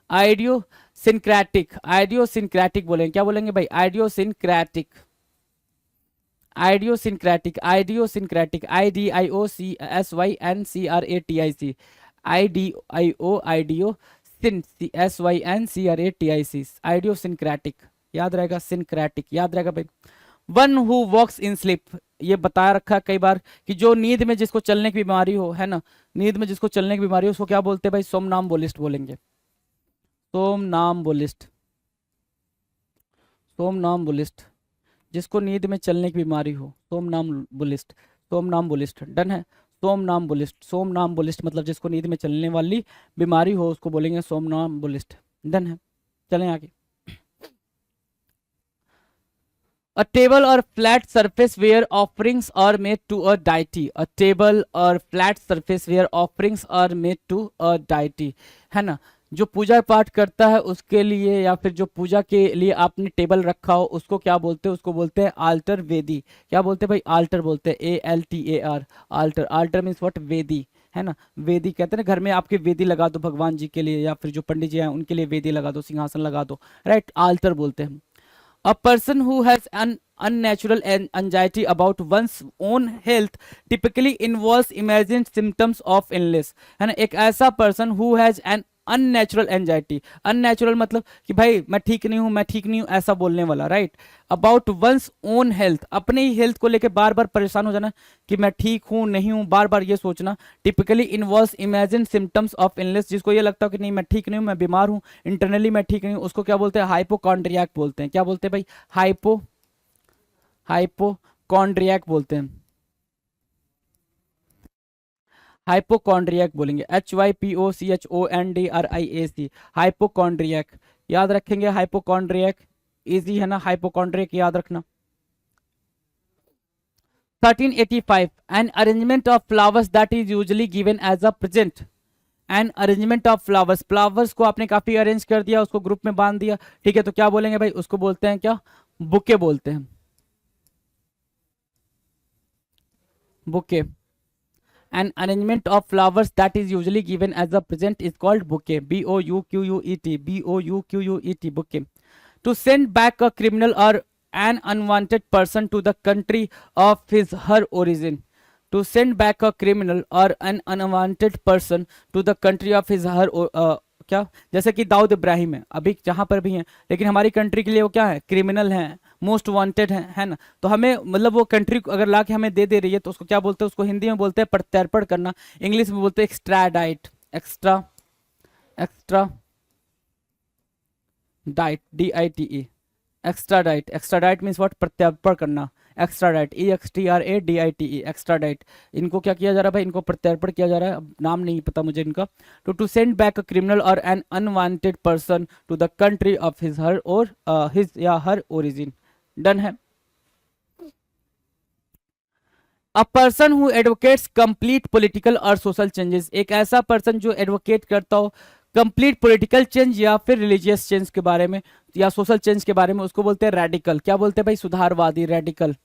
आइडियोसिंक्रेटिक बोलेंगे, क्या बोलेंगे भाई, idiosyncratic, idiosyncratic, idiosyncratic, IDIOCSYNCRATIC, IDIOSYNCRATIC, idiosyncratic, याद रहेगा, सिंक्रेटिक याद रहेगा भाई। One who walks in sleep, ये बताया रखा कई बार कि जो नींद में जिसको चलने की बीमारी हो, है ना, नींद में जिसको चलने की बीमारी हो उसको क्या बोलते हैं भाई, सोमनाम्बुलिस्ट बोलेंगे, सोमनाम्बुलिस्ट, सोमनाम्बुलिस्ट, जिसको नींद में चलने की बीमारी हो, सोमनाम्बुलिस्ट, सोमनाम्बुलिस्ट, डन है, सोमनाम्बुलिस्ट, सोमनाम्बुलिस्ट मतलब जिसको नींद में चलने वाली बीमारी हो उसको बोलेंगे सोमनाम्बुलिस्ट, डन है। चलें आगे। A table or flat surface where offerings are made to a deity, a table or flat surface where offerings are made to a deity, है ना, जो पूजा पाठ करता है उसके लिए, या फिर जो पूजा के लिए आपने टेबल रखा हो, उसको क्या बोलते हैं? उसको बोलते हैं आल्टर, वेदी। क्या बोलते हैं भाई? आल्टर बोलते हैं, ALTAR, alter. Alter means what? वेदी, है ना। वेदी कहते हैं ना, घर में आपके वेदी लगा दो भगवान जी के लिए, या फिर जो पंडित जी हैं उनके लिए वेदी लगा दो, सिंहासन लगा दो, राइट। आल्टर बोलते हैं। A person who has an unnatural anxiety about one's own health typically involves imagined symptoms of illness, है ना। एक ऐसा person who has an unnatural anxiety, unnatural मतलब कि भाई मैं ठीक नहीं हूं, मैं ठीक नहीं हूं, ऐसा बोलने वाला, right. about one's own health, अपने ही हेल्थ को लेके बार बार परेशान हो जाना कि मैं ठीक हूं नहीं हूं, बार बार ये सोचना। Typically involves imagine symptoms of illness, जिसको ये लगता है कि नहीं मैं ठीक नहीं हूं, मैं बीमार हूं, इंटरनली मैं ठीक नहीं हूं, उसको क्या बोलते हैं? हाइपोकॉन्ड्रियाक बोलते हैं। क्या बोलते हैं भाई? हाइपोकॉन्ड्रियाक बोलते हैं। हाइपोकॉन्ड्रियक बोलेंगे, HYPOCHONDRIAC, हाइपोकॉन्ड्रियक। याद रखेंगे हाइपोकॉन्ड्रियक, इजी है ना हाइपोकॉन्ड्रियक याद रखना। 1385, an arrangement of flowers that is usually given as a present, an arrangement of flowers, flowers को आपने काफी अरेंज कर दिया, उसको ग्रुप में बांध दिया, ठीक है, तो क्या बोलेंगे भाई? उसको बोलते हैं क्या? बुके बोलते हैं, bouquet. An arrangement of flowers that is usually given as a present is called bouquet, BOUQUET, BOUQUET, bouquet. To send back a criminal or an unwanted person to the country of his her origin, to send back a criminal or an unwanted person to the country of his her क्या, जैसे कि दाऊद इब्राहिम है, अभी जहां पर भी हैं, लेकिन हमारी कंट्री के लिए वो क्या है? क्रिमिनल हैं, मोस्ट वांटेड है ना। तो हमें मतलब वो कंट्री अगर ला के हमें दे दे रही है तो उसको क्या बोलते हैं? उसको हिंदी में बोलते हैं प्रत्यर्पण करना, इंग्लिश में बोलते हैं extradite, extra diet, DITE, extradite. Extradite means what? प्रत्यर्पण करना, एक्स्ट्राडाइट, EXTRADITE, एक्स्ट्राडाइट। इनको क्या किया जा रहा है भाई? इनको प्रत्यर्पण किया जा रहा है, अब नाम नहीं पता मुझे इनका। To send back a criminal और an unwanted person to the country of his her और हिज या हर ओरिजिन। डन है। A person who advocates complete political और सोशल चेंजेस, एक ऐसा पर्सन जो एडवोकेट करता हो कंप्लीट पॉलिटिकल चेंज या फिर रिलीजियस चेंज के बारे में या सोशल चेंज के बारे में, उसको बोलते हैं रेडिकल। क्या बोलते हैं भाई? सुधारवादी, रेडिकल,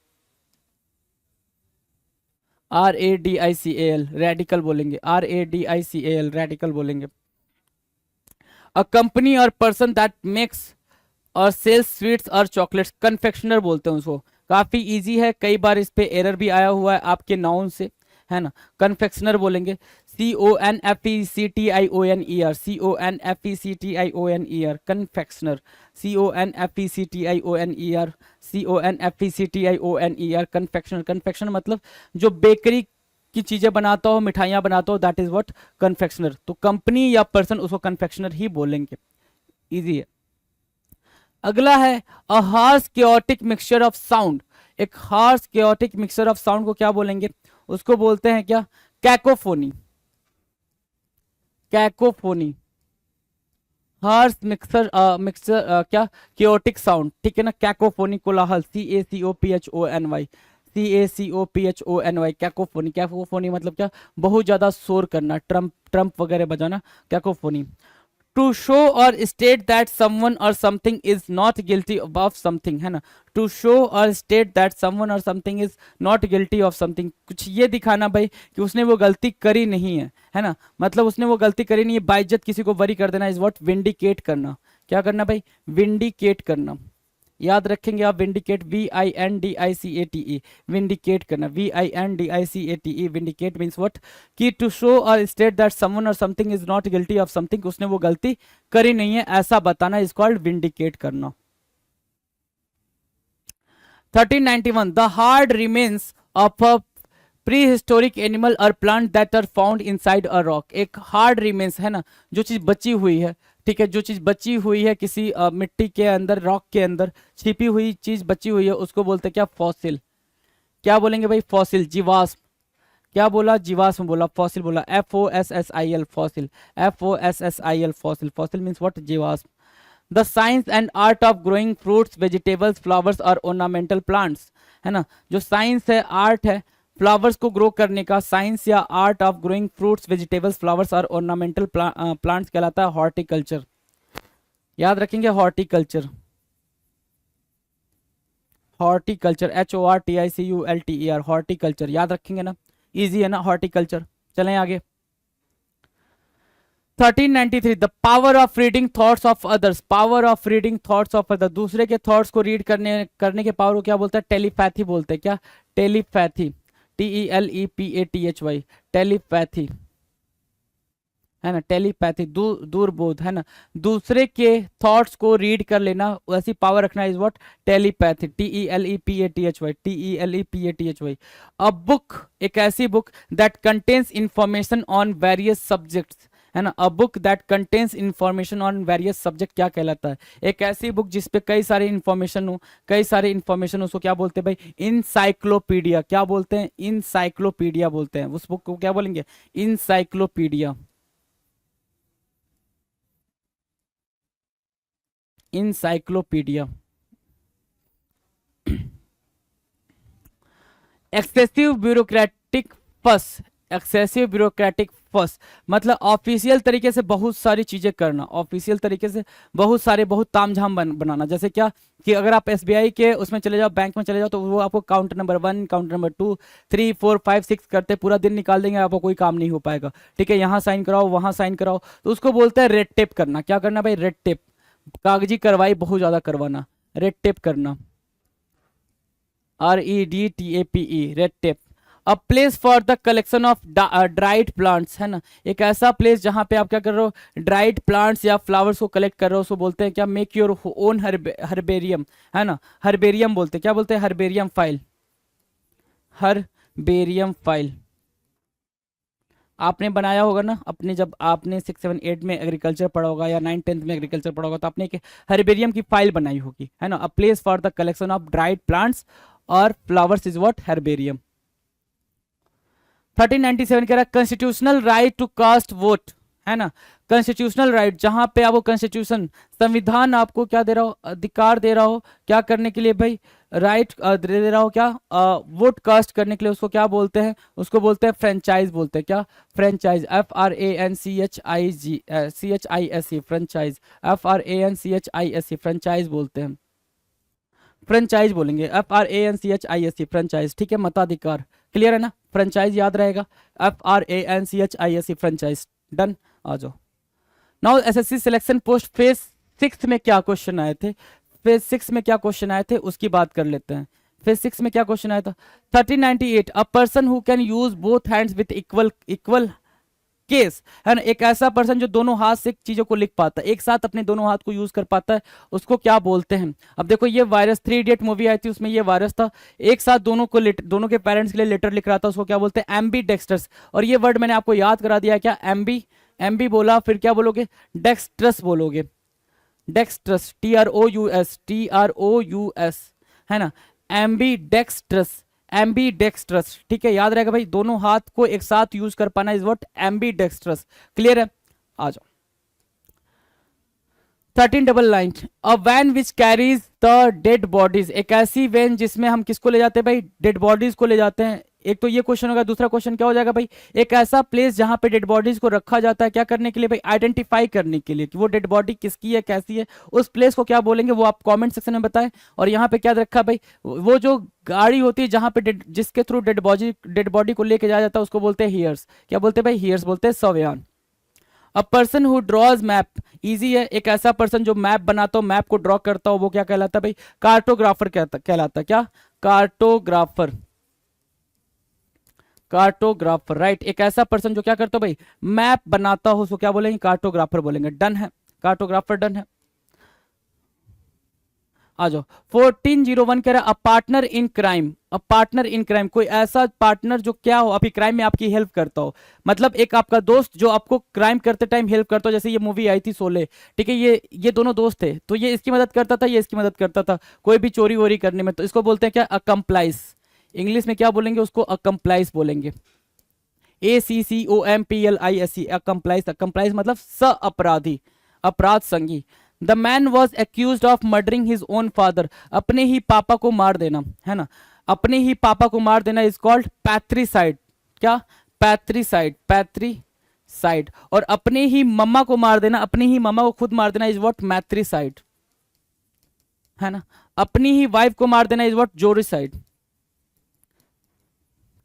RADICAL, रेडिकल बोलेंगे, RADICAL, रेडिकल बोलेंगे। अ कंपनी और पर्सन दैट मेक्स और सेल्स स्वीट्स और चॉकलेट्स, कन्फेक्शनर बोलते हैं उसको। काफी इजी है, कई बार इस पे एरर भी आया हुआ है आपके नाउन से, है ना। कन्फेक्शनर बोलेंगे, CONFECTIONER, CONFECTIONER, confectioner, CONFECTIONER, CONFECTIONER, confectioner. Confectioner मतलब जो बेकरी की चीजें बनाता हो, मिठाइयां बनाता हो, दैट इज व्हाट? कन्फेक्शनर। तो कंपनी या पर्सन उसको कन्फेक्शनर ही बोलेंगे, इजी है। अगला है a harsh chaotic mixture of sound, एक harsh chaotic mixture of sound को क्या बोलेंगे? उसको बोलते हैं क्या? Cacophony, cacophony. हार्श मिक्सर क्या? केओटिक साउंड, ठीक है ना। कैकोफोनी, कोलाहल, CACOPHONY, CACOPHONY, कैकोफोनी। कैकोफोनी मतलब क्या? बहुत ज्यादा शोर करना, ट्रम्प वगैरह बजाना, कैकोफोनी। टू शो और स्टेट दैट समवन और something is not guilty of something, है ना। टू शो और स्टेट दैट समवन और something is not guilty of something, कुछ ये दिखाना भाई कि उसने वो गलती करी नहीं है ना। मतलब उसने वो गलती करी नहीं है, बाइज्जत किसी को वरी कर देना इज व्हाट? विंडिकेट करना। क्या करना भाई? विंडिकेट करना। याद रखेंगे आप, विंडिकेट, VINDICATE, विंडिकेट करना, VINDICATE, विंडिकेट मीन्स व्हाट? कि टू शो और स्टेट दैट समवन और something is not guilty of something, उसने वो गलती करी नहीं है ऐसा बताना इज कॉल्ड विंडिकेट करना। 1391, the hard remains of a prehistoric animal और plant that are found inside a rock, एक हार्ड रिमेन्स, है ना, जो चीज बची हुई है, ठीक है, जो चीज बची हुई है किसी मिट्टी के अंदर, रॉक के अंदर छिपी हुई चीज बची हुई है, उसको बोलते हैं क्या? फॉसिल। क्या बोलेंगे भाई? फॉसिल, जीवाश्म। क्या बोला? जीवाश्म बोला, फॉसिल बोला, FOSSIL, fossil, FOSSIL, fossil. Fossil means what? जीवाश्म। The science and art of growing fruits, vegetables, flowers और ऑर्नामेंटल प्लांट्स, है ना। जो साइंस है, आर्ट है, फ्लावर्स को ग्रो करने का साइंस या art of growing fruits vegetables flowers और ऑर्नामेंटल प्लांट्स कहलाता है हॉर्टिकल्चर। याद रखेंगे हॉर्टिकल्चर, हॉर्टिकल्चर HORTICULTER हॉर्टिकल्चर याद रखेंगे ना, इजी है ना हॉर्टिकल्चर। चलें आगे। 1393 the power of reading thoughts of others, power of reading thoughts of other, दूसरे के थॉट्स को रीड करने के पावर को क्या बोलते हैं? टेलीपैथी बोलते हैं। क्या? टेलीपैथी, TELEPATHY, टेलीपैथी है ना, टेलीपैथी दूरबोध है ना, दूसरे के थॉट्स को रीड कर लेना, ऐसी पावर रखना is what? Telepathy, TELEPATHY। A book, एक ऐसी book that contains information on various subjects, है ना, a book that contains information on various subject क्या कहलाता है? एक ऐसी बुक जिसपे कई सारे इंफॉर्मेशन हो, कई सारे इंफॉर्मेशन, उसको क्या बोलते हैं भाई? इनसाइक्लोपीडिया। क्या बोलते हैं? इनसाइक्लोपीडिया बोलते हैं। उस बुक को क्या बोलेंगे? Encyclopaedia, encyclopaedia. एक्सेसिव ब्यूरोक्रेटिक फस, एक्सेसिव ब्यूरोक्रेटिक फस मतलब ऑफिशियल तरीके से बहुत सारी चीजें करना, ऑफिशियल तरीके से बहुत तामझाम बनाना। जैसे क्या कि अगर आप SBI के उसमें चले जाओ, बैंक में चले जाओ, तो वो आपको काउंटर नंबर 1, काउंटर नंबर 2, 3, 4, 5, 6 करते पूरा दिन निकाल देंगे, आपको कोई काम नहीं हो पाएगा। ठीक है, यहाँ साइन कराओ, वहाँ साइन कराओ, तो उसको बोलते हैं रेड टेप करना। क्या करना भाई? रेड टेप, कागजी कार्रवाई बहुत ज्यादा करवाना, रेड टेप करना, REDTAPE, red tape. A place for the collection of dried plants, है ना, एक ऐसा प्लेस जहां पे आप क्या कर रहे हो? ड्राइड प्लांट्स या फ्लावर्स को कलेक्ट कर रहे हो, उसको बोलते हैं क्या? मेक योर ओन हर्बेरियम, है ना, हर्बेरियम बोलते हैं। क्या बोलते हैं? Herbarium file, herbarium file. आपने बनाया होगा ना अपने, जब आपने 6, 7, 8 में एग्रीकल्चर पढ़ा होगा या 9, 10 में एग्रीकल्चर पढ़ा होगा, तो आपने एक हर्बेरियम की फाइल बनाई होगी, है ना। A place for the collection of dried plants और फ्लावर्स इज व्हाट? हर्बेरियम। 1397 कह रहा है constitutional right to cast vote, है ना, कॉन्स्टिट्यूशनल राइट, जहां पे आपको कॉन्स्टिट्यूशन, संविधान आपको क्या दे रहा हो? अधिकार दे रहा हो क्या करने के लिए भाई? राइट दे रहा हो क्या? वोट कास्ट करने के लिए। उसको क्या बोलते हैं? उसको बोलते हैं फ्रेंचाइज बोलते हैं। क्या? Franchise, FRANCHISE, franchise, FRANCHISE, franchise बोलते हैं, फ्रेंचाइज बोलेंगे, FRANCHISE, फ्रेंचाइज। ठीक है, मताधिकार, क्लियर है ना, फ्रेंचाइज याद रहेगा, FRANCHISE, फ्रेंचाइज। डन, आ जाओ। Now SSC selection post phase 6 में क्या क्वेश्चन आए थे? फेज 6 में क्या क्वेश्चन आए थे उसकी बात कर लेते हैं। फेज 6 में क्या क्वेश्चन आया था? 1398 अ person who can use both hands with equal case, है ना, एक ऐसा पर्सन जो दोनों हाथ से चीजों को लिख पाता है, एक साथ अपने दोनों हाथ को यूज कर पाता है, उसको क्या बोलते हैं? अब देखो ये वायरस, 3 इडियट मूवी आई थी, उसमें ये वायरस था, एक साथ दोनों के पेरेंट्स के लिए लेटर लिख रहा था, उसको क्या बोलते हैं? एम्बीडेक्स्ट्रस। और ये वर्ड मैंने आपको याद करा दिया है। क्या? एम्बी बोला, फिर क्या बोलोगे? डेक्स्ट्रस बोलोगे, डेक्स्ट्रस, TROUS, है ना, एम्बीडेक्स्ट्रस, एम्बीडेक्स्ट्रस। ठीक है, याद रहेगा भाई, दोनों हाथ को एक साथ यूज कर पाना इज व्हाट? एम्बीडेक्स्ट्रस। क्लियर है, आ जाओ। 1399 a van which carries the dead bodies, एक ऐसी वैन जिसमें हम किसको ले जाते हैं भाई? डेड बॉडीज को ले जाते हैं। एक तो ये क्वेश्चन होगा, दूसरा क्वेश्चन क्या हो जाएगा भाई? एक ऐसा प्लेस जहां पे डेड बॉडीज को रखा जाता है, क्या करने के लिए भाई? आइडेंटिफाई करने के लिए कि वो डेड बॉडी किसकी है, कैसी है, उस प्लेस को क्या बोलेंगे वो आप कमेंट सेक्शन में बताएं। और यहाँ पे क्या रखा भाई? वो जो गाड़ी होती है जहां पे जिसके थ्रू डेड बॉडी को लेके जाया जाता है, उसको बोलते हैं हियर्स। क्या बोलते हैं भाई? हियर्स बोलते हैं, सवयान। A person who draws map, easy है, एक ऐसा पर्सन जो मैप बनाता हो, मैप को ड्रॉ करता हो, वो क्या कहलाता है भाई? कार्टोग्राफर कहलाता है। क्या? Cartographer, cartographer, right. एक ऐसा पर्सन जो क्या करता हो भाई? मैप बनाता हो, उसको क्या बोलेंगे? कार्टोग्राफर बोलेंगे। डन है, कार्टोग्राफर डन है। आ जाओ। 1401 कह रहा है a partner in crime, a partner in crime, कोई ऐसा पार्टनर जो क्या हो, आपकी क्राइम में आपकी हेल्प करता हो। मतलब एक आपका दोस्त जो आपको क्राइम करते टाइम हेल्प करता हो, जैसे ये मूवी आई थी शोले, ठीक है, ये दोनों दोस्त थे, तो ये इसकी मदद करता था, ये इसकी मदद करता था कोई भी चोरी वोरी करने में, तो इसको बोलते हैं क्या? अकम्प्लाइस। इंग्लिश में क्या बोलेंगे उसको? अकम्प्लाइस बोलेंगे, ACCOMPLISE, अकम्प्लाइस। अकम्प्लाइस मतलब स अपराधी, अपराध संगी। The man was accuse of murdering his own father, अपने ही पापा को मार देना, है ना। अपने ही पापा को मार देना इज कॉल्ड पैट्रिसाइड। क्या? पैट्रिसाइड, पैट्रिसाइड। और अपने ही मम्मा को मार देना, अपनी ही मम्मा को खुद मार देना इज व्हाट? मैट्रिसाइड, है ना। अपनी ही वाइफ को मार देना इज व्हाट? जोरिसाइड।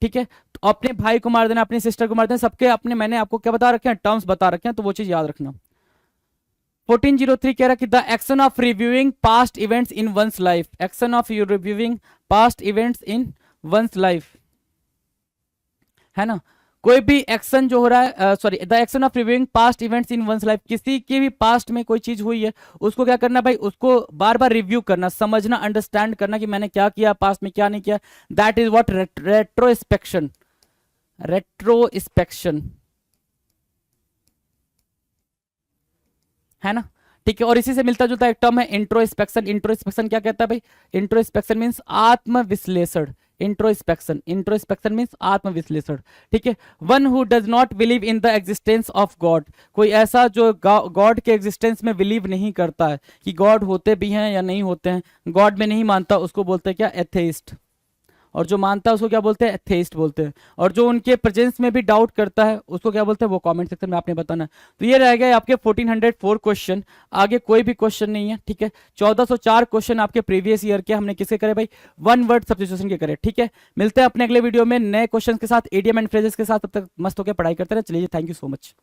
ठीक है, तो अपने भाई को मार देना, अपनी सिस्टर को मार देना, सबके अपने, मैंने आपको क्या बता रखे हैं? टर्म्स बता रखे हैं, तो वो चीज याद रखना। 1403 कह रहा है कि the action of reviewing past events in one's life, action of you reviewing past events in one's life, है ना। कोई भी एक्शन जो हो रहा है, sorry, the action of reviewing past events in one's life, किसी के भी पास्ट में कोई चीज हुई है उसको क्या करना भाई? उसको बार बार रिव्यू करना, समझना, अंडरस्टैंड करना कि मैंने क्या किया पास्ट में, क्या नहीं किया। That is what? Retrospection, retrospection, है ना। ठीक है, और इसी से मिलता जुलता एक टर्म है इंट्रोस्पेक्शन। इंट्रोस्पेक्शन क्या कहता है भाई? इंट्रोस्पेक्शन मींस आत्मविश्लेषण। इंट्रोस्पेक्शन, इंट्रोस्पेक्शन मींस आत्मविश्लेषण। ठीक है, one who does not believe in the existence of God, कोई ऐसा जो गॉड के एग्जिस्टेंस में बिलीव नहीं करता है कि गॉड होते भी हैं या नहीं होते हैं, गॉड में नहीं मानता, उसको बोलते हैं क्या? एथेइस्ट। और जो मानता है उसको क्या बोलते हैं? एथेइस्ट बोलते हैं। और जो उनके प्रेजेंस में भी डाउट करता है उसको क्या बोलते हैं? वो कमेंट सेक्शन में आपने बताना। तो ये रह गए आपके 1404 क्वेश्चन, आगे कोई भी क्वेश्चन नहीं है। ठीक है, 1404 क्वेश्चन आपके प्रीवियस ईयर के हमने किसके करे भाई? वन वर्ड सब्स्टिट्यूशन के करे। ठीक है, मिलते हैं अपने अगले वीडियो में नए क्वेश्चन के साथ, इडियम एंड फ्रेजेस के साथ। तब तक मस्त होकर पढ़ाई करते रहे। चलिए, थैंक यू सो मच।